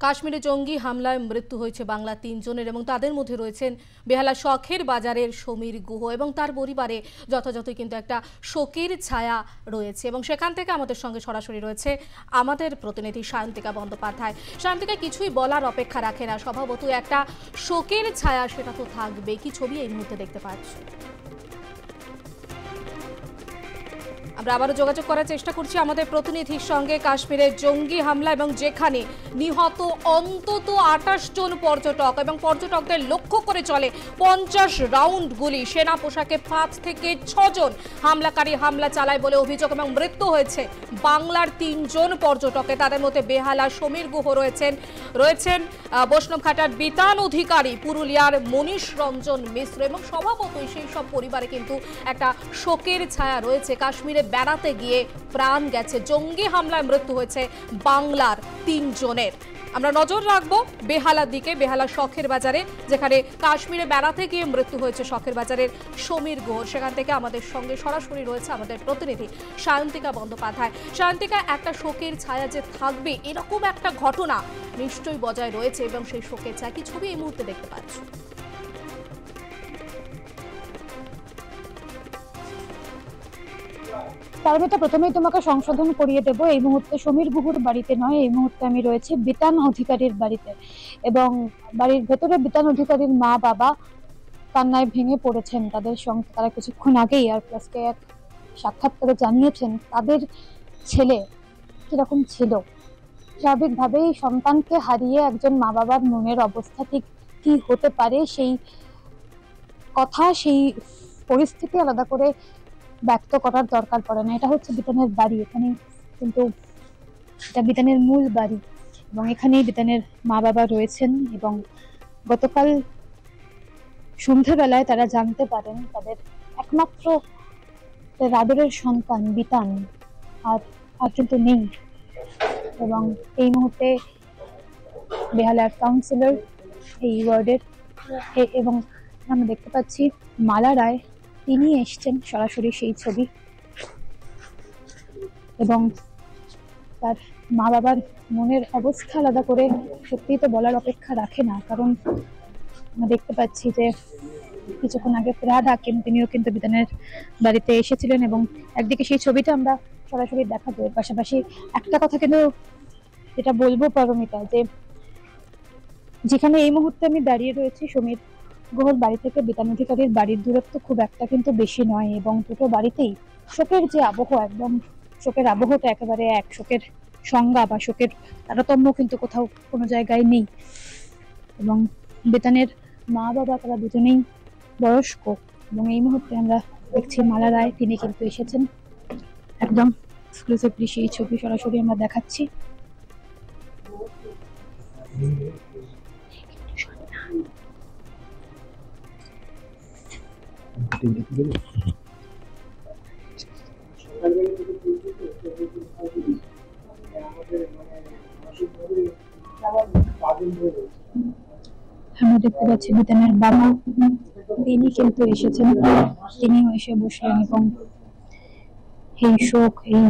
কাশ্মীরে জঙ্গি হামলায় মৃত্যু হয়েছে বাংলা ৩ জনের এবং তাদের মধ্যে রয়েছেন বেহালা শখের বাজারের সমীর গুহ এবং তার পরিবারে যথাযথই কিন্তু একটা শোকের ছায়া রয়েছে এবং সেখান থেকে আমাদের সঙ্গে সরাসরি রয়েছে আমাদের প্রতিনিধি সায়ন্তিকা বন্দ্যোপাধ্যায়। সায়ন্তিকা, কিছুই বলার অপেক্ষা রাখে না, স্বভাবতই একটা শোকের ছায়া সেটা তো থাকবে। কি ছবি এই মুহূর্তে দেখতে পাচ্ছ? আমরা আবারও যোগাযোগ করার চেষ্টা করছি আমাদের প্রতিনিধির সঙ্গে। কাশ্মীরের জঙ্গি হামলা এবং যেখানে নিহত অন্তত ২৮ জন পর্যটক এবং পর্যটকদের লক্ষ্য করে চলে ৫০ রাউন্ড গুলি, সেনা পোশাকে ৫ থেকে ৬ জন হামলাকারী হামলা চালায় বলে অভিযোগ এবং মৃত্যু হয়েছে বাংলার ৩ জন পর্যটকে। তাদের মধ্যে বেহালা সমীর গুহ রয়েছেন বৈষ্ণবঘাটার বিতান অধিকারী, পুরুলিয়ার মনীষ রঞ্জন মিশ্র এবং স্বভাবতই সেই সব পরিবারে কিন্তু একটা শোকের ছায়া রয়েছে। কাশ্মীরে বেড়াতে গিয়ে প্রাণ গেছে, জঙ্গি হামলায় মৃত্যু হয়েছে বাংলার ৩ জনের। আমরা নজর রাখবো বেহালার দিকে, বেহালা শখের বাজারে, যেখানে কাশ্মীরে বেড়াতে গিয়ে মৃত্যু হয়েছে শখের বাজারের সমীর গুহ। সেখান থেকে আমাদের সঙ্গে সরাসরি রয়েছে আমাদের প্রতিনিধি সায়ন্তিকা বন্দ্যোপাধ্যায়। সায়ন্তিকা, একটা শোকের ছায়া যে থাকবে এরকম একটা ঘটনা নিশ্চয়ই বজায় রয়েছে এবং সেই শোকের ছায়া কি ছবি এই মুহূর্তে দেখতে পাচ্ছ? পারমিতা, প্রথমেই তোমাকে সংশোধন করিয়ে দেব, এই মুহূর্তে সমীর গুহুর বাড়িতে নয়, এই মুহূর্তে আমি রয়েছি বিতান অধিকারীর বাড়িতে এবং বাড়ির ভেতরে বিতান অধিকারীর মা বাবা কান্নায় ভেঙে পড়েছেন। তাদের সঙ্গে তারা কিছুক্ষণ আগেই আর প্লাসকে এক সাক্ষাৎকারে জানিয়েছেন তাদের ছেলে কিরকম ছিল। স্বাভাবিকভাবেই সন্তানকে হারিয়ে একজন মা বাবার মনের অবস্থা ঠিক কি হতে পারে সেই কথা, সেই পরিস্থিতি আলাদা করে ব্যক্ত করার দরকার পড়ে না। এটা হচ্ছে বিতানের বাড়ি, এখানে কিন্তু এটা বিতানের মূল বাড়ি এবং এখানেই বিতানের মা বাবা রয়েছেন এবং গতকাল সন্ধ্যাবেলায় তারা জানতে পারেন তাদের একমাত্র আদরের সন্তান বিতান আর কিন্তু নেই। এবং এই মুহূর্তে বেহালার কাউন্সিলর এই ওয়ার্ডের এবং আমরা দেখতে পাচ্ছি মালা রায়, তিনি এসছেন সরাসরি সেই ছবি এবং তার মা বাবার মনের অবস্থা আলাদা করে সত্যিই তো বলার অপেক্ষা রাখে না। কারণ আমরা দেখতে পাচ্ছি যে কিছুক্ষণ আগে ফেরহাদ হাকিম তিনিও কিন্তু বিতানের বাড়িতে এসেছিলেন এবং একদিকে সেই ছবিটা আমরা সরাসরি দেখাবো। এর পাশাপাশি একটা কথা কিন্তু যেটা বলবো পারমিতা, যে যেখানে এই মুহূর্তে আমি দাঁড়িয়ে রয়েছি সমীর গুহর বাড়ি থেকে বিতান অধিকারীর বাড়ির দূরত্ব খুব একটা কিন্তু বেশি নয় এবং দুটো বাড়িতেই শোকের যে আবহ, একদম শোকের আবহটা একেবারে এক, শোকের সংজ্ঞা বা শোকের তারতম্য কিন্তু কোথাও কোনো জায়গায় নেই। এবং বিতানের মা বাবা তারা দুজনেই বয়স্ক এবং এই মুহূর্তে আমরা দেখছি মালা রায় তিনি কিন্তু এসেছেন, একদম এক্সক্লুসিভলি সেই ছবি সরাসরি আমরা দেখাচ্ছি। আমরা দেখতে পাচ্ছি বিতানের বাবা তিনি কিন্তু এসেছেন, তিনিও এসে বসলেন এবং এই শোক এই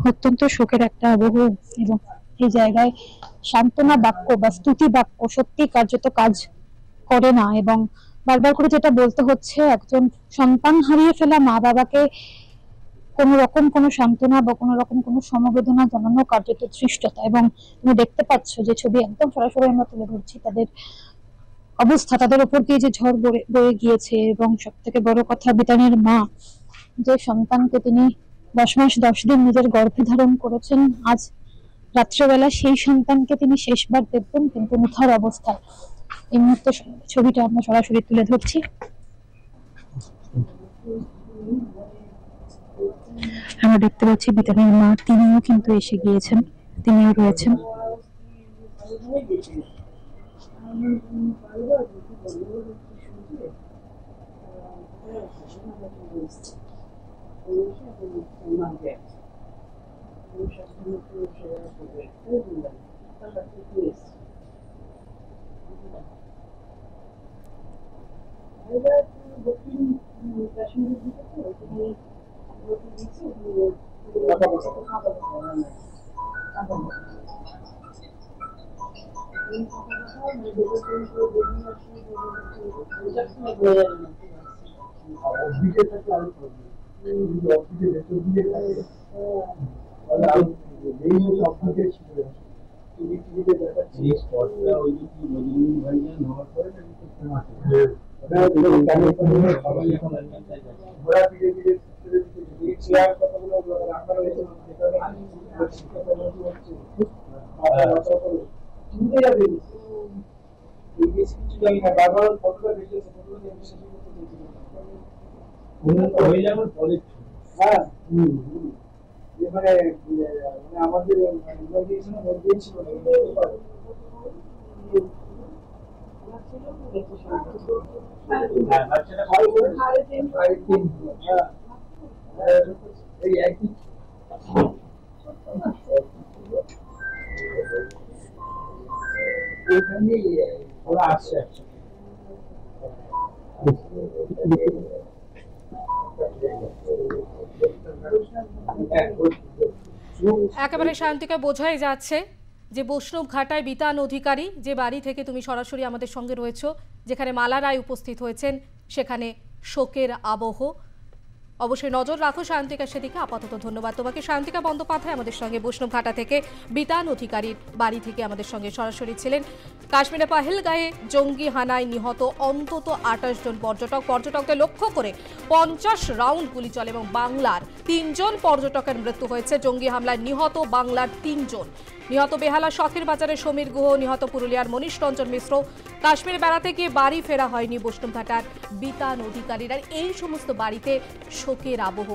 অত্যন্ত শোকের একটা আবহ এবং এই জায়গায় সান্ত্বনা বাক্য বা স্তুতি বাক্য সত্যি কার্যত কাজ করে না। এবং বারবার করে যেটা বলতে হচ্ছে, একজন সন্তান হারিয়ে ফেলা মা বাবাকে কোনো রকম কোনো সান্ত্বনা বা কোনো রকম কোনো সমবেদনা জানানো কার্যত ধৃষ্টতা। এবং তুমি দেখতে পাচ্ছ যে ছবি একদম সরাসরি আমরা তুলে ধরছি তাদের অবস্থা, তাদের উপর দিয়ে যে ঝড় বয়ে গিয়েছে। এবং সব থেকে বড় কথা, বিতানের মা যে সন্তানকে তিনি 10 মাস 10 দিন নিজের গর্ভে ধারণ করেছেন, আজ রাত্রেবেলা সেই সন্তানকে তিনি শেষবার দেখবেন কিন্তু মুথার অবস্থায়। এই মুহূর্তে ছবিটা আমরা সরাসরি তুলে ধরছি। আমরা দেখতে পাচ্ছি বিতানের মা, তিনিও কিন্তু এসে গিয়েছেন, তিনিও রয়েছেন। একেবারে শান্তিকে বোঝাই যাচ্ছে যে বৈষ্ণব ঘাটায় বিতান অধিকারী যে বাড়ি থেকে তুমি সরাসরি আমাদের সঙ্গে রয়েছো, যেখানে মালা রায় উপস্থিত হয়েছেন, সেখানে শোকের আবহ। অবশ্যই নজর রাখো শান্তিকা সেদিকে। আপাতত ধন্যবাদ তোমাকে। শান্তিকা বন্দ্যোপাধ্যায় আমাদের সঙ্গে বৈষ্ণবঘাটা থেকে বিতান অধিকারীর বাড়ি থেকে আমাদের সঙ্গে সরাসরি ছিলেন। কাশ্মীরে পাহেলগাঁয়ে জঙ্গি হানায় নিহত অন্তত 28 জন পর্যটকদের লক্ষ্য করে 50 রাউন্ড গুলি চলে এবং বাংলার 3 জন পর্যটকের মৃত্যু হয়েছে। জঙ্গি হামলায় নিহত বাংলার 3 জন। নিহত বেহালা শখের বাজারের সমীর গুহ, নিহত পুরুলিয়ার মনীষ রঞ্জন মিশ্র। কাশ্মীরে বেড়াতে গিয়ে বাড়ি ফেরা হয়নি বৈষ্ণবঘাটার বিতান অধিকারীর। আর এই সমস্ত বাড়িতে শোকের আবহ।